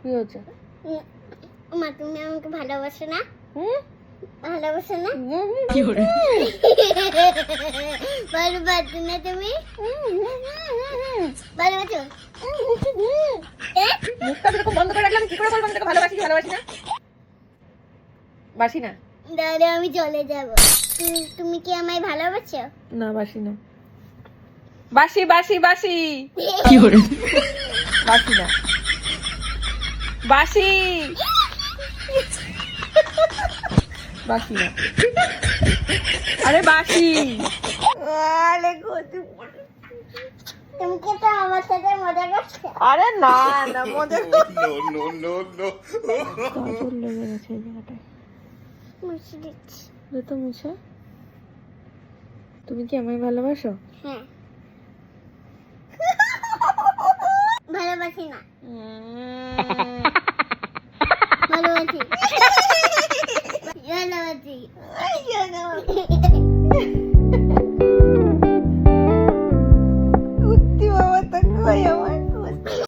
কি হচ্ছে? মা তুমি আমাকে ভালোবাসো না? ভালোবাসো না? কি করে? ভালোবাসো না তুমি? ভালোবাসো? মুখটা এরকম বন্ধ করে রাখলে আমি কি করে বলবো আমি তোকে ভালোবাসি কি ভালোবাসি না? বাসি না। দাদা আমি চলে যাব। তুমি কি আমায় ভালোবাসো? না বাসি না। বাসি বাসি বাসি। কি করে? বাসি না। বাসি। বাসি না। আরে বাসি। আরে গতি। তুমি কি তো আমার সাথে মজা করছো? আরে না না মজা No. কাজল লেগে গেছে এই জায়গাটায়। মুছে দিচ্ছি। দে তো মুছে। তুমি কি আমায় ভালোবাসো? হ্যাঁ। ভালোবাসি না। ভালোবাসি। ভালোবাসি।